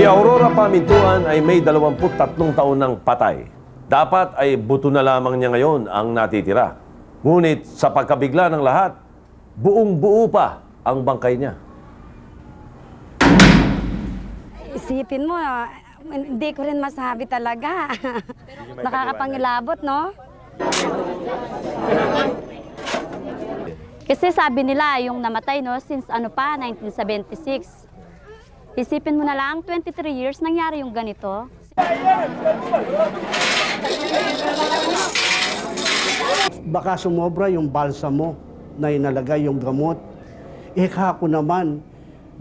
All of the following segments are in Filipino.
Si Aurora Pamintuan ay may 23 taon ng patay. Dapat ay buto na lamang niya ngayon ang natitira. Ngunit sa pagkabigla ng lahat, buong-buo pa ang bangkay niya. Isipin mo, hindi ko rin masabi talaga. Nakakapangilabot, no? Kasi sabi nila, yung namatay, no, since 1976. Isipin mo na lang, 23 years, nangyari yung ganito. Baka sumobra yung balsamo na inalagay yung gamot. Kako naman,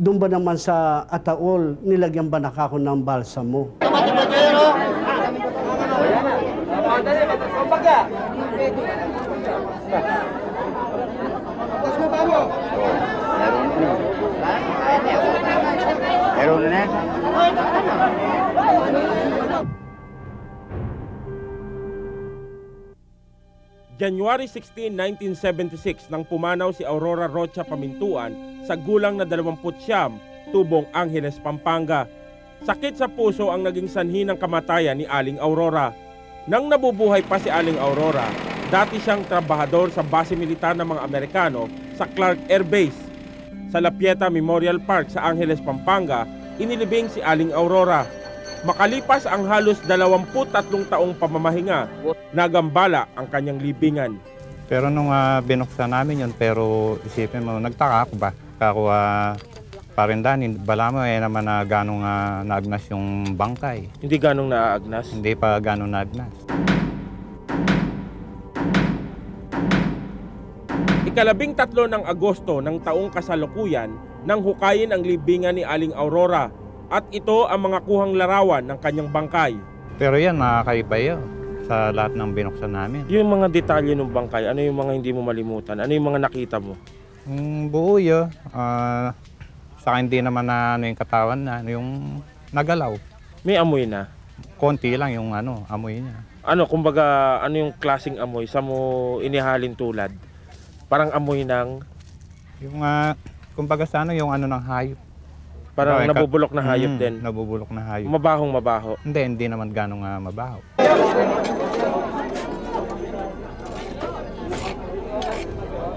doon ba naman sa Ataol, nilagyan ba na ako ng balsamo? January 16, 1976 nang pumanaw si Aurora Rocha Pamintuan sa gulang na 29, Tubong Angeles, Pampanga. Sakit sa puso ang naging sanhi ng kamatayan ni Aling Aurora. Nang nabubuhay pa si Aling Aurora, dati siyang trabahador sa base militar ng mga Amerikano sa Clark Air Base. Sa La Pieta Memorial Park sa Angeles, Pampanga, inilibing si Aling Aurora. Makalipas ang halos 23 taong pamamahinga, nagambala ang kanyang libingan. Pero nung binuksan namin yun, pero isipin mo, nagtaka ako ba? Kako parindanin, bala mo naman na ganong naagnas yung bangkay. Hindi ganong naaagnas? Hindi pa ganong naagnas. Ika-13 ng Agosto ng taong kasalukuyan nang hukayin ang libingan ni Aling Aurora. At ito ang mga kuhang larawan ng kanyang bangkay. Pero yan, nakakaiba yun sa lahat ng binuksan namin. Yung mga detalye ng bangkay, ano yung mga hindi mo malimutan? Ano yung mga nakita mo? Buo yun. Saka hindi naman na yung katawan na, yung nagalaw. May amoy na? Konti lang yung amoy niya. Kumbaga, ano yung klaseng amoy? Sa mo inihalin tulad? Parang amoy ng? Yung, kumbaga sa yung ng hayop. Parang nabubulok na hayop din. Nabubulok na hayop. Mabahong mabaho. Hindi naman ganong mabaho.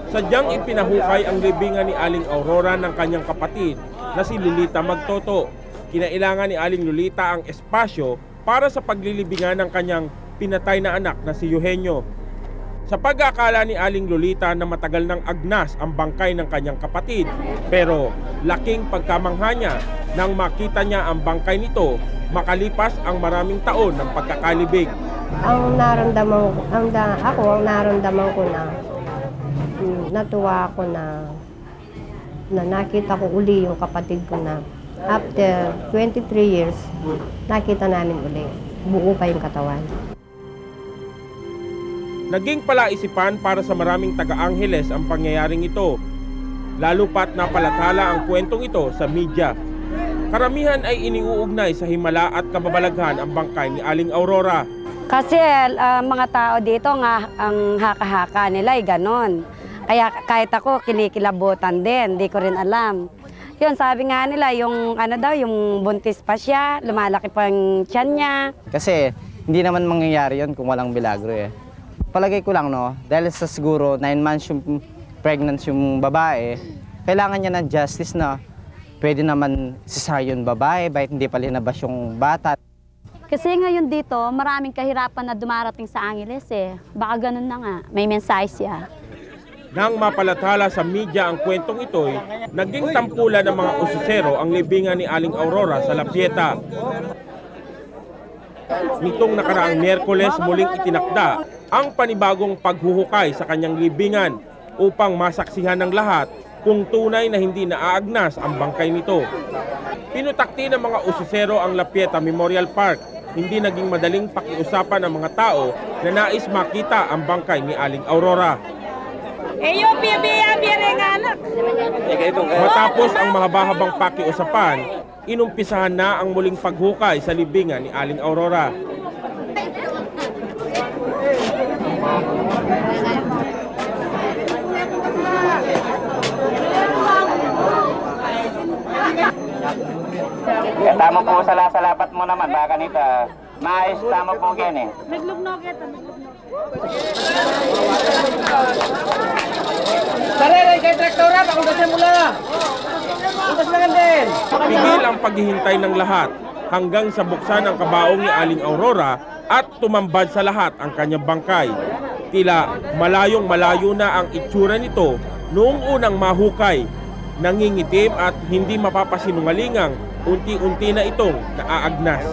Sadyang ipinahukay ang libingan ni Aling Aurora ng kanyang kapatid na si Lolita Magtoto. Kinailangan ni Aling Lolita ang espasyo para sa paglilibingan ng kanyang pinatay na anak na si Eugenio. Sa pag-aakala ni Aling Lolita na matagal ng agnas ang bangkay ng kanyang kapatid, pero laking pagkamangha niya nang makita niya ang bangkay nito makalipas ang maraming taon ng pagkakalibig. Ang naramdaman ko na natuwa ako na nakita ko uli yung kapatid ko na after 23 years, nakita namin uli. Buo pa yung katawan. Naging palaisipan para sa maraming taga-Angeles ang pangyayaring ito, lalo pat napalathala ang kwentong ito sa media. Karamihan ay iniuugnay sa himala at kababalaghan ang bangkay ni Aling Aurora. Kasi mga tao dito nga, ang haka-haka nila ay ganon. Kaya kahit ako, kinikilabutan din, di ko rin alam. Yun, sabi nga nila, yung yung buntis pa siya, lumalaki pa ang tiyan niya. Kasi hindi naman mangyayari yun kung walang milagro eh. Palagay ko lang, no, dahil sa siguro 9 months yung pregnant yung babae, kailangan niya ng justice na pwede naman cesarean yung babae, bakit hindi pa linabas yung bata. Kasi ngayon dito, maraming kahirapan na dumarating sa Angeles eh. Baka ganun na nga, may mensahe siya. Nang mapalathala sa media ang kwentong ito'y, naging tampulan ng mga usisero ang libingan ni Aling Aurora sa La Pieta. Nitong nakaraang Miyerkules muling itinakda ang panibagong paghuhukay sa kanyang libingan upang masaksihan ng lahat kung tunay na hindi naaagnas ang bangkay nito. Pinutakti ng mga usisero ang La Pieta Memorial Park. Hindi naging madaling pakiusapan ng mga tao na nais makita ang bangkay ni Aling Aurora. Matapos ang mahaba-habang pakiusapan, inumpisahan na ang muling paghukay sa libingan ni Aling Aurora. Tama po sa salapat mo naman, baka nito. Maayos, tama po yan eh. Pigil ang paghihintay ng lahat hanggang sa buksan ang kabaong ni Aling Aurora at tumambad sa lahat ang kanyang bangkay. Tila malayong malayo na ang itsura nito noong unang mahukay. Nangingitim at hindi mapapasinungalingang unti-unti na itong naaagnas.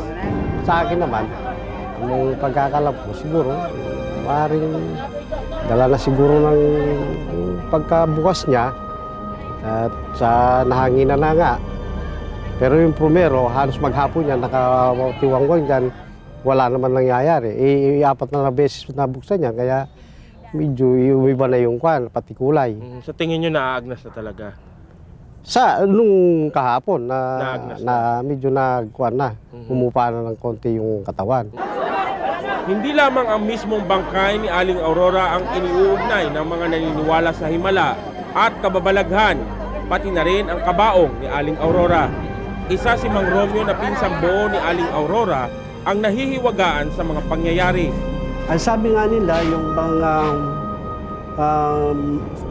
Sa akin naman, nung pagkakalap ko, siguro, maaaring dala na siguro ng pagkabukas niya at sa nahanginan na nga. Pero yung primero, halos maghapon yan, nakatiwangwang dyan, wala naman nangyayari. Iapat na beses na buksan niya, kaya medyo umiba na yung kwan, pati kulay. Sa tingin nyo naaagnas na talaga? Sa nung kahapon na medyo nagkuan na, humupa na ng konti yung katawan. Hindi lamang ang mismong bangkay ni Aling Aurora ang iniuugnay ng mga naniniwala sa himala at kababalaghan, pati na rin ang kabaong ni Aling Aurora. Isa si Mang Romeo na pinsang buo ni Aling Aurora ang nahihiwagaan sa mga pangyayari. Ang sabi nga nila, yung mga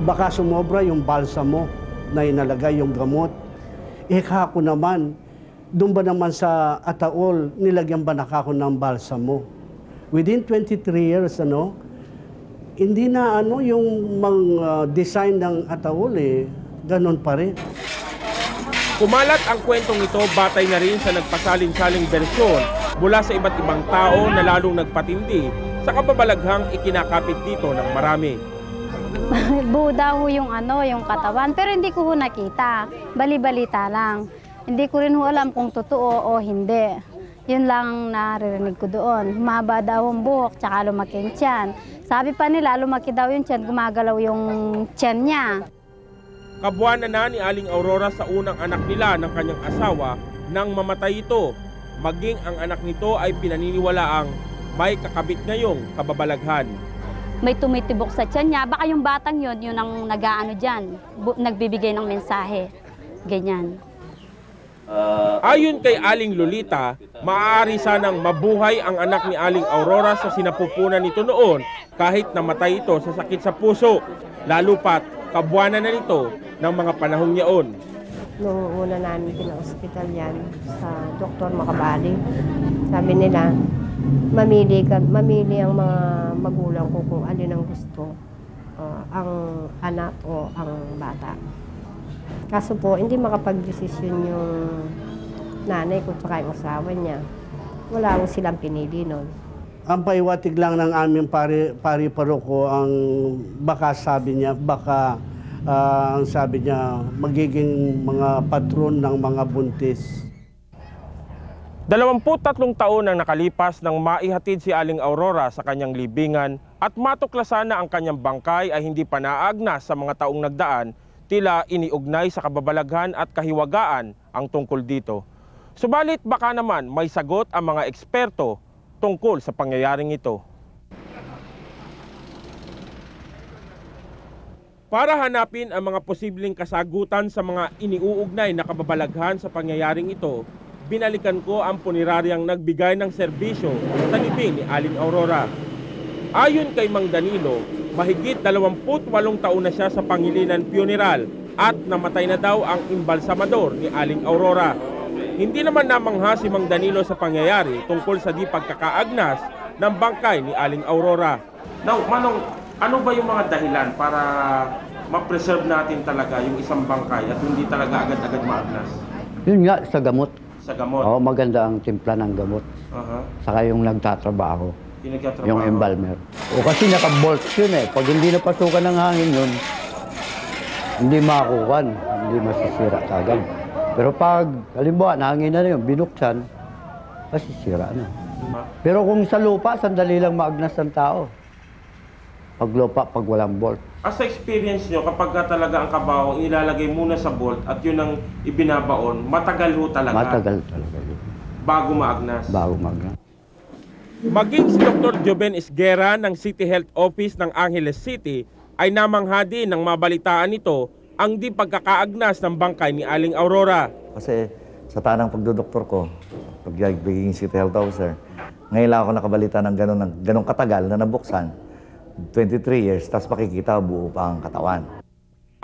baka sumobra yung balsa mo na inalagay yung gamot. Kako naman, doon ba naman sa Ataol, nilagyan ba nakako ng balsa mo? Within 23 years, hindi na yung mga design ng Ataol ganun pa rin. Kumalat ang kwentong ito batay na rin sa nagpasalin-saling bersyon mula sa iba't ibang tao na lalong nagpatindi sa kababalaghang ikinakapit dito ng marami. Buo daw yung yung katawan, pero hindi ko nakita. Bali-balita lang. Hindi ko rin alam kung totoo o hindi. Yun lang naririnig ko doon. Humaba daw ang buhok, tsaka lumaki yung tiyan. Sabi pa nila, lumaki daw yung tiyan, gumagalaw yung tiyan niya. Kabuanan na ni Aling Aurora sa unang anak nila ng kanyang asawa nang mamatay ito. Maging ang anak nito ay pinaniniwalaang may kakabit ngayong kababalaghan. May tumitibok sa tiyan niya. Baka yung batang yun ang nag-aano dyan, nagbibigay ng mensahe. Ganyan. Ayon kay Aling Lolita, maaari sanang mabuhay ang anak ni Aling Aurora sa sinapupunan nito noon kahit namatay ito sa sakit sa puso. Lalo pat kabuanan na nito ng mga panahong yaon. Noong una namin pina-hospital yan sa Dr. Makabali, sabi nila, mamili ang mga magulang ko kung alin ang gusto, ang anak o ang bata. Kaso po, hindi makapag-desisyon yung nanay ko at yung asawa niya. Wala ko silang pinili nun. Ang paiwatig lang ng aming pari-paroko ang baka sabi niya, ang sabi niya, magiging mga patron ng mga buntis. 23 taon ang nakalipas nang maihatid si Aling Aurora sa kanyang libingan at matuklasan na ang kanyang bangkay ay hindi pa naagnas sa mga taong nagdaan, tila iniugnay sa kababalaghan at kahiwagaan ang tungkol dito. Subalit baka naman may sagot ang mga eksperto tungkol sa pangyayaring ito. Para hanapin ang mga posibleng kasagutan sa mga iniuugnay na kababalaghan sa pangyayaring ito, binalikan ko ang puniraryang nagbigay ng serbisyo sa libing ni Aling Aurora. Ayon kay Mang Danilo, mahigit 28 taon na siya sa Pangilinan Funeral at namatay na daw ang imbalsamador ni Aling Aurora. Hindi naman namangha si Mang Danilo sa pangyayari tungkol sa di pagkakaagnas ng bangkay ni Aling Aurora. Now, Manong, ano ba yung mga dahilan para ma-preserve natin talaga yung isang bangkay at hindi talaga agad-agad maagnas? Yun nga, sa gamot. Sa gamot? Oo, maganda ang timpla ng gamot. Saka yung nagtatrabaho. Yung embalmer. O kasi naka-bolt yun eh. Pag hindi napasukan ng hangin yun, hindi makakukan, hindi masisira kagad. Pero pag, halimbawa, nahangin na yun, binuksan, masisira na. Pero kung sa lupa, sandali lang maagnas ng tao. Pag lupa, pag walang bolt. As sa experience nyo, kapag talaga ang kabaong ilalagay muna sa bolt at yun ang ibinabaon, matagal ho talaga? Matagal talaga yun. Bago maagnas? Bago maagnas. Maging si Dr. Joven Isguera ng City Health Office ng Angeles City ay namangha din ng mabalitaan nito ang di pagkakaagnas ng bangkay ni Aling Aurora. Kasi sa tanang pagdodoktor ko, pagiging city health officer, ngayon lang ako nakabalita ng ganong katagal na nabuksan, 23 years, tapos makikita buo pa ang katawan.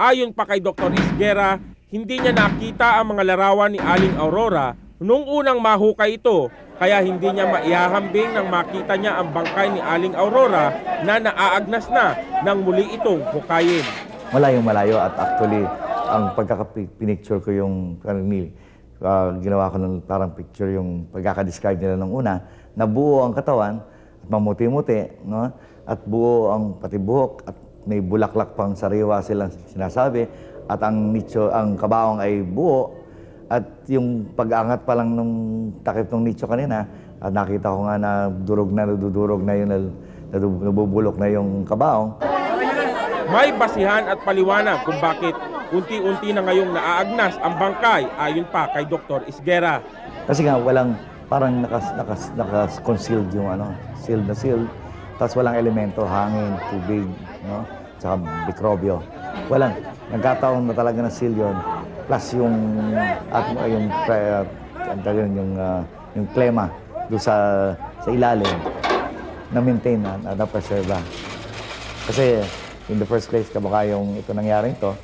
Ayon pa kay Dr. Isguera, hindi niya nakita ang mga larawan ni Aling Aurora nung unang mahukay ito, kaya hindi niya maihahambing nang makita niya ang bangkay ni Aling Aurora na naaagnas na nang muli itong hukayin. Malayo at actually, ang pagkakapinicture ko yung ginawa ko ng parang picture yung pagkakadescribe nila nung una, na buo ang katawan, at mamuti-muti, no? At buo ang pati buhok, at may bulaklak pang sariwa silang sinasabi, at ang kabaong ay buo, at yung pag-angat pa lang nung takip ng nicho kanina, at nakita ko nga na nadudurog na yun, nabubulok na yung kabaong. May basihan at paliwanag kung bakit unti-unti na ngayong naaagnas ang bangkay ayon pa kay Dr. Isguera. Kasi nga parang naka-concealed yung sealed na sealed, tapos walang elemento, hangin, tubig, no? Tsaka mikrobyo. Nagkataon na talaga na seal yun, plus yung klema doon sa ilalim na maintain na preserve. Kasi in the first place, kabaka yung ito nangyaring ito,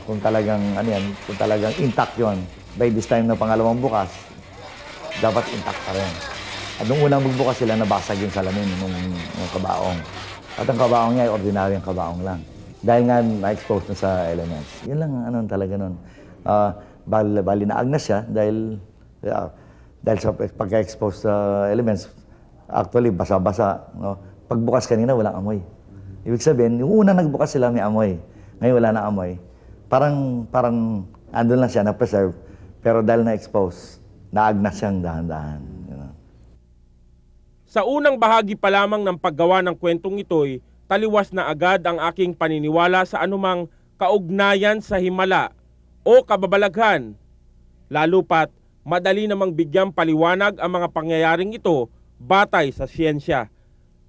kung talagang intact yon, by this time na pangalawang bukas, dapat intact pa rin. At nung unang magbukas sila, nabasag yung salamin ng kabaong. At ang kabaong niya ay ordinaryong kabaong lang. Dahil nga na-expose na sa elements. Yun lang talaga nun. Bali naagnas siya dahil sa pagka-expose sa elements, actually basa-basa. No? Pagbukas kanina, walang amoy. Ibig sabihin, yung unang nagbukas sila may amoy. Ngayon wala na amoy. Parang andun lang siya, na-preserve. Pero dahil na-expose, naagnas siyang dahan-dahan. Sa unang bahagi pa lamang ng paggawa ng kwentong ito'y taliwas na agad ang aking paniniwala sa anumang kaugnayan sa himala o kababalaghan. Lalo pat madali namang bigyang paliwanag ang mga pangyayaring ito batay sa siyensya.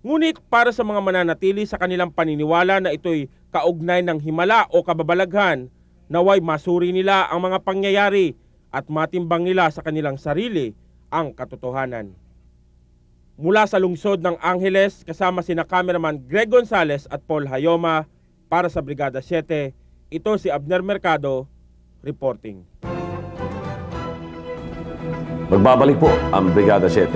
Ngunit para sa mga mananatili sa kanilang paniniwala na ito'y kaugnay ng himala o kababalaghan, naway masuri nila ang mga pangyayari at matimbang nila sa kanilang sarili ang katotohanan. Mula sa lungsod ng Angeles, kasama sina cameraman Greg Gonzales at Paul Hayoma, para sa Brigada 7, ito si Abner Mercado, reporting. Magbabalik po ang Brigada 7.